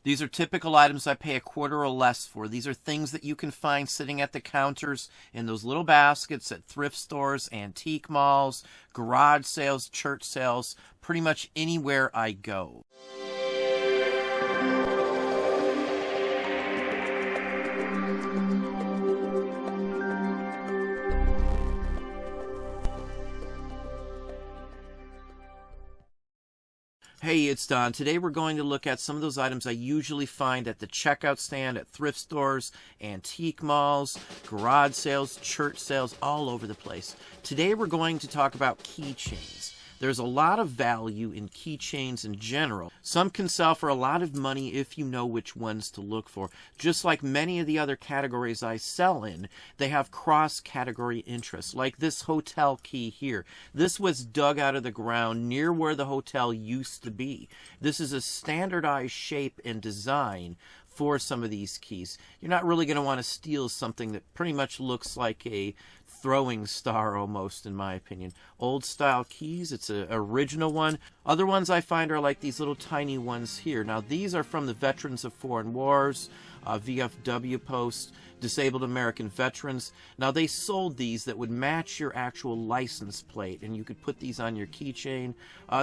These are typical items I pay a quarter or less for. These are things that you can find sitting at the counters in those little baskets at thrift stores, antique malls, garage sales, church sales, pretty much anywhere I go. Hey, it's Don. Today we're going to look at some of those items I usually find at the checkout stand, at thrift stores, antique malls, garage sales, church sales, all over the place. Today we're going to talk about keychains. There's a lot of value in keychains in general. Some can sell for a lot of money if you know which ones to look for. Just like many of the other categories I sell in, they have cross-category interests, like this hotel key here. This was dug out of the ground near where the hotel used to be. This is a standardized shape and design for some of these keys. You're not really going to want to steal something that pretty much looks like a throwing star almost, in my opinion. Old style keys, it's an original one. Other ones I find are like these little tiny ones here. Now these are from the Veterans of Foreign Wars, VFW post, Disabled American Veterans. Now they sold these that would match your actual license plate, and you could put these on your keychain.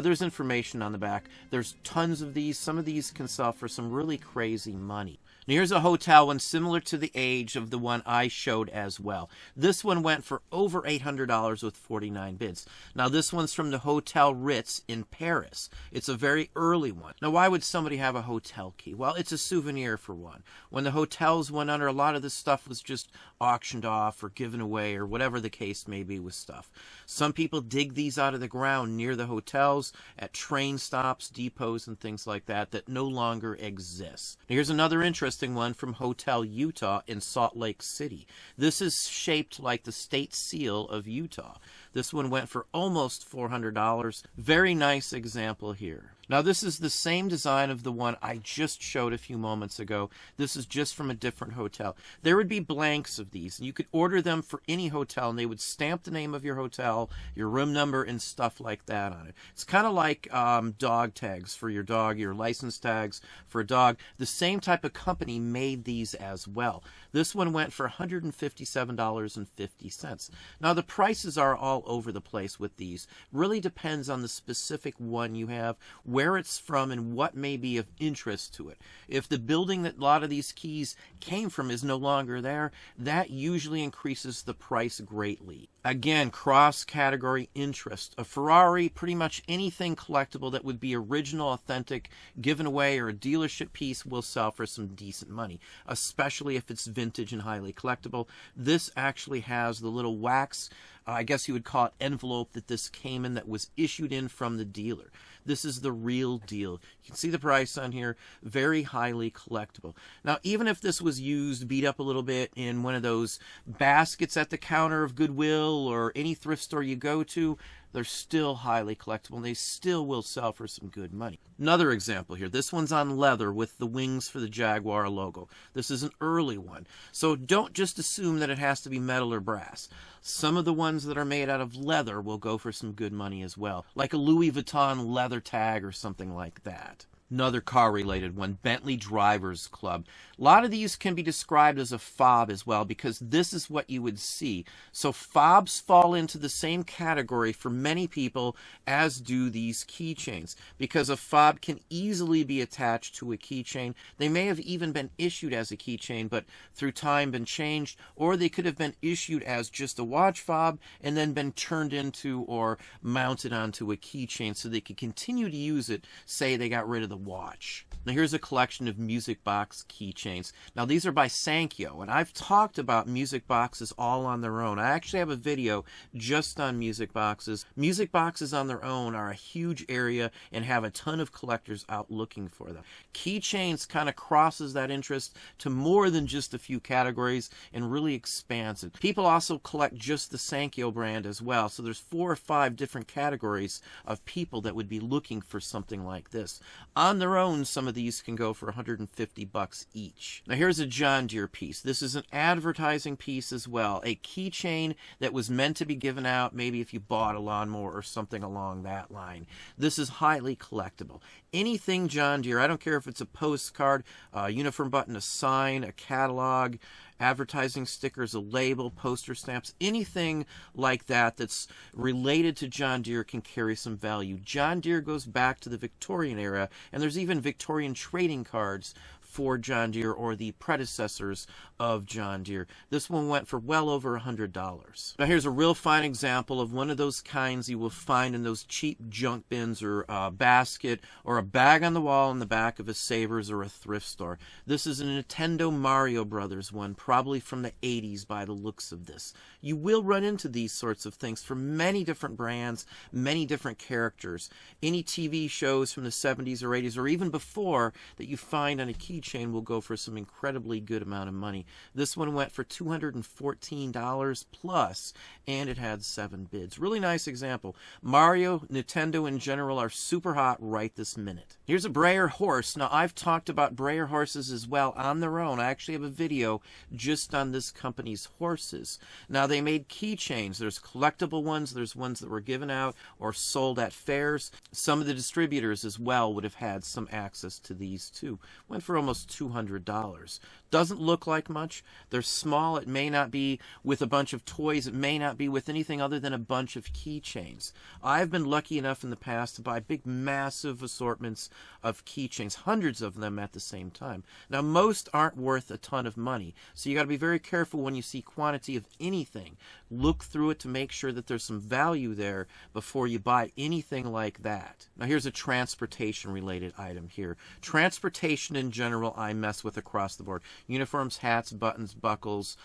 There's information on the back. There's tons of these. Some of these can sell for some really crazy money. Now here's a hotel one similar to the age of the one I showed as well. This one went for over $800 with 49 bids. Now this one's from the Hotel Ritz in Paris. It's a very early one. Now why would somebody have a hotel key? Well, it's a souvenir for one. When the hotels went under, a lot of this stuff was just auctioned off or given away or whatever the case may be with stuff. Some people dig these out of the ground near the hotels, at train stops, depots, and things like that that no longer exist. Now, here's another interesting one from Hotel Utah in Salt Lake City. This is shaped like the state seal of Utah. This one went for almost $400. Very nice example here. Now this is the same design of the one I just showed a few moments ago. This is just from a different hotel. There would be blanks of these, and you could order them for any hotel, and they would stamp the name of your hotel, your room number, and stuff like that on it. It's kind of like dog tags for your dog, your license tags for a dog. The same type of company made these as well. This one went for $157.50. Now the prices are all over the place with these. Really depends on the specific one you have, where it's from, and what may be of interest to it. If the building that a lot of these keys came from is no longer there, that usually increases the price greatly. Again, cross-category interest. A Ferrari, pretty much anything collectible that would be original, authentic, given away, or a dealership piece will sell for some decent money, especially if it's vintage and highly collectible. This actually has the little wax, I guess you would call it, envelope that this came in that was issued in from the dealer. This is the real deal. You can see the price on here. Very highly collectible. Now, even if this was used, beat up a little bit in one of those baskets at the counter of Goodwill or any thrift store you go to, they're still highly collectible, and they still will sell for some good money. Another example here. This one's on leather with the wings for the Jaguar logo. This is an early one. So don't just assume that it has to be metal or brass. Some of the ones that are made out of leather will go for some good money as well, like a Louis Vuitton leather tag or something like that. Another car-related one, Bentley Drivers Club. A lot of these can be described as a fob as well, because this is what you would see. So fobs fall into the same category for many people as do these keychains, because a fob can easily be attached to a keychain. They may have even been issued as a keychain, but through time been changed, or they could have been issued as just a watch fob and then been turned into or mounted onto a keychain so they could continue to use it, say they got rid of the watch. Now here's a collection of music box keychains. Now these are by Sankyo, and I've talked about music boxes all on their own. I actually have a video just on music boxes. Music boxes on their own are a huge area and have a ton of collectors out looking for them. Keychains kind of crosses that interest to more than just a few categories and really expands it. People also collect just the Sankyo brand as well, so there's 4 or 5 different categories of people that would be looking for something like this. On their own, some of these can go for 150 bucks each. Now here's a John Deere piece. This is an advertising piece as well, a keychain that was meant to be given out maybe if you bought a lawnmower or something along that line. This is highly collectible. Anything John Deere, I don't care if it's a postcard, a uniform button, a sign, a catalog, advertising stickers, a label, poster stamps, anything like that that's related to John Deere can carry some value. John Deere goes back to the Victorian era, and there's even Victorian trading cards for John Deere or the predecessors of John Deere. This one went for well over $100. Now here's a real fine example of one of those kinds you will find in those cheap junk bins or a basket or a bag on the wall in the back of a Savers or a thrift store. This is a Nintendo Mario Brothers one, probably from the 80s by the looks of this. You will run into these sorts of things from many different brands, many different characters. Any TV shows from the 70s or 80s or even before that you find on a keychain will go for some incredibly good amount of money. This one went for $214 plus, and it had 7 bids. Really nice example. Mario, Nintendo in general are super hot right this minute. Here's a Breyer horse. Now I've talked about Breyer horses as well on their own. I actually have a video just on this company's horses. Now they made keychains. There's collectible ones. There's ones that were given out or sold at fairs. Some of the distributors as well would have had some access to these too. Went for almost $200. Doesn't look like much. They're small. It may not be with a bunch of toys. It may not be with anything other than a bunch of keychains. I've been lucky enough in the past to buy big, massive assortments of keychains, hundreds of them at the same time. Now, most aren't worth a ton of money, so you got to be very careful when you see quantity of anything. Look through it to make sure that there's some value there before you buy anything like that. Now, here's a transportation-related item here. Transportation in general, I mess with across the board. Uniforms, hats, buttons, buckles,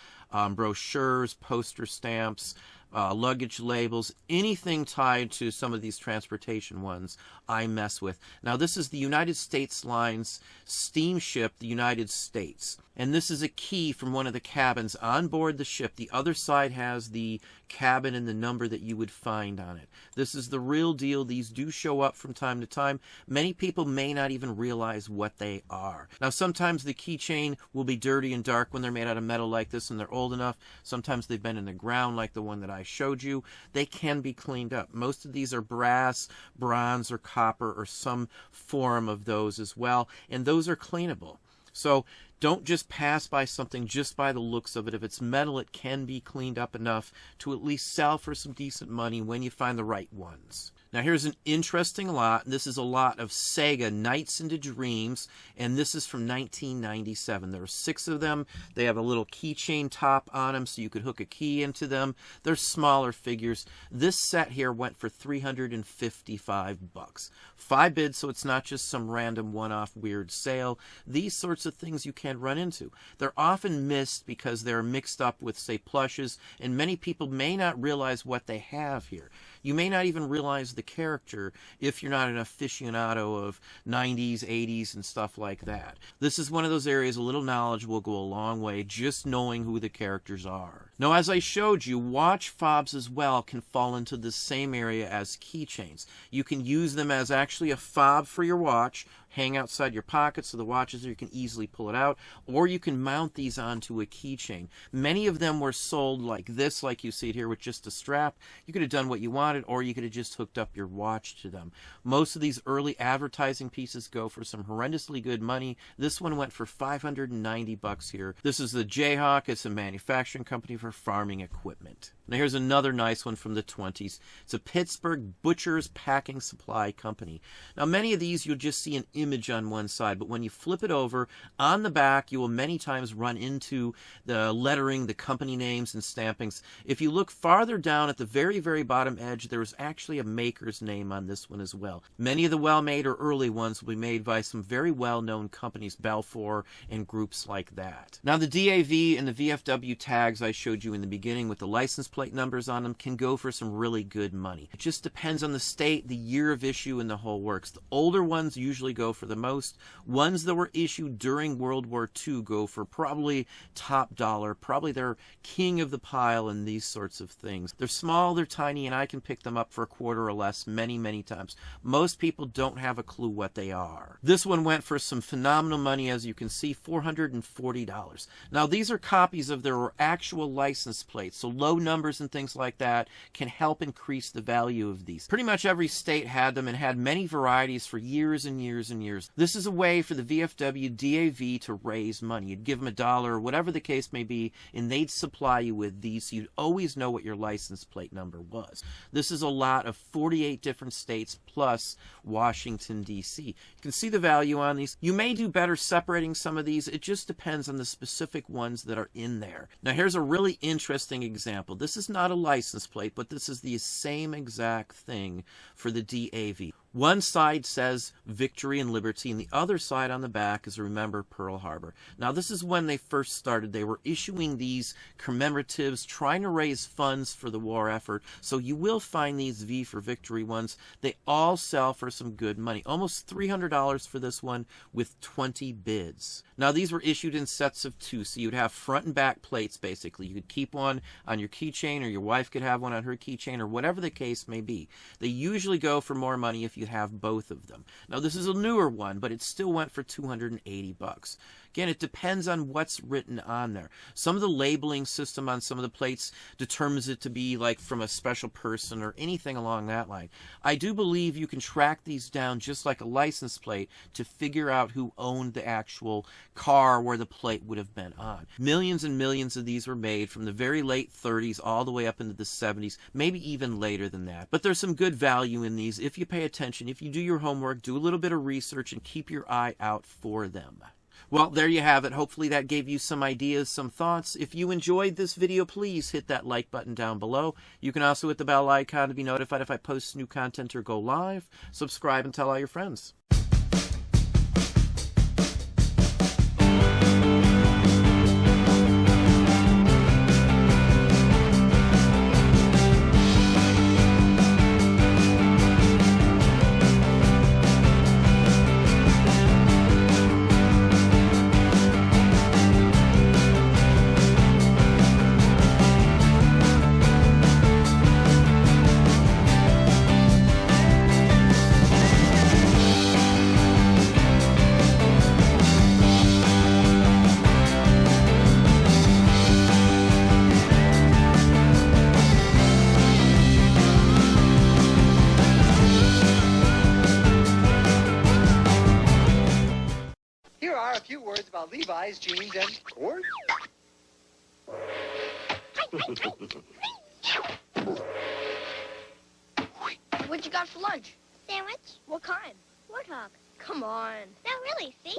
brochures, poster stamps, luggage labels, anything tied to some of these transportation ones I mess with. Now this is the United States Lines steamship, the United States. And this is a key from one of the cabins on board the ship. The other side has the cabin and the number that you would find on it. This is the real deal. These do show up from time to time. Many people may not even realize what they are. Now sometimes the keychain will be dirty and dark when they're made out of metal like this and they're old enough. Sometimes they've been in the ground like the one that I showed you. They can be cleaned up. Most of these are brass, bronze, or copper, or some form of those as well. And those are cleanable. So don't just pass by something just by the looks of it. If it's metal, it can be cleaned up enough to at least sell for some decent money when you find the right ones. Now here's an interesting lot. This is a lot of Sega Nights into Dreams, and this is from 1997. There are 6 of them. They have a little keychain top on them so you could hook a key into them. They're smaller figures. This set here went for $355. 5 bids, so it's not just some random one-off weird sale. These sorts of things you can run into. They're often missed because they're mixed up with, say, plushes, and many people may not realize what they have here. You may not even realize the character if you're not an aficionado of 90s, 80s, and stuff like that. This is one of those areas a little knowledge will go a long way, just knowing who the characters are. Now, as I showed you, watch fobs as well can fall into the same area as keychains. You can use them as actually a fob for your watch, hang outside your pocket so the watch is there, you can easily pull it out, or you can mount these onto a keychain. Many of them were sold like this, like you see it here with just a strap. You could have done what you wanted, or you could have just hooked up your watch to them. Most of these early advertising pieces go for some horrendously good money. This one went for $590 here. This is the Jayhawk. It's a manufacturing company for farming equipment. Now here's another nice one from the 20s. It's a Pittsburgh Butcher's Packing Supply Company. Now many of these you'll just see an image on one side, but when you flip it over, on the back you will many times run into the lettering, the company names and stampings. If you look farther down at the very, very bottom edge, there's actually a maker's name on this one as well. Many of the well-made or early ones will be made by some very well-known companies, Balfour and groups like that. Now the DAV and the VFW tags I showed you in the beginning with the license plate numbers on them can go for some really good money. It just depends on the state, the year of issue, and the whole works. The older ones usually go for the most. Ones that were issued during World War II go for probably top dollar. Probably they're king of the pile and these sorts of things. They're small, they're tiny, and I can pick them up for a quarter or less many, many times. Most people don't have a clue what they are. This one went for some phenomenal money, as you can see, $440. Now, these are copies of their actual license plates, so low numbers and things like that can help increase the value of these. Pretty much every state had them and had many varieties for years and years and years. This is a way for the VFW DAV to raise money. You'd give them $1 or whatever the case may be, and they'd supply you with these, so you'd always know what your license plate number was. This is a lot of 48 different states plus Washington, D.C. You can see the value on these. You may do better separating some of these. It just depends on the specific ones that are in there. Now, here's a really interesting example. This is not a license plate, but this is the same exact thing for the DAV. One side says Victory and Liberty, and the other side on the back is Remember Pearl Harbor. Now, this is when they first started. They were issuing these commemoratives, trying to raise funds for the war effort. So you will find these V for Victory ones. They all sell for some good money. Almost $300 for this one with 20 bids. Now, these were issued in sets of 2, so you'd have front and back plates, basically. You could keep one on your keychain, or your wife could have one on her keychain, or whatever the case may be. They usually go for more money if you have both of them. Now, this is a newer one, but it still went for $280. Again, it depends on what's written on there. Some of the labeling system on some of the plates determines it to be like from a special person or anything along that line. I do believe you can track these down just like a license plate to figure out who owned the actual car where the plate would have been on. Millions and millions of these were made from the very late 30s all the way up into the 70s, maybe even later than that. But there's some good value in these if you pay attention, if you do your homework, do a little bit of research, and keep your eye out for them. Well, there you have it. Hopefully that gave you some ideas, some thoughts. If you enjoyed this video, please hit that like button down below. You can also hit the bell icon to be notified if I post new content or go live. Subscribe and tell all your friends. A few words about Levi's jeans and corn. What you got for lunch? Sandwich? What kind? Warthog. Come on. No, really, see?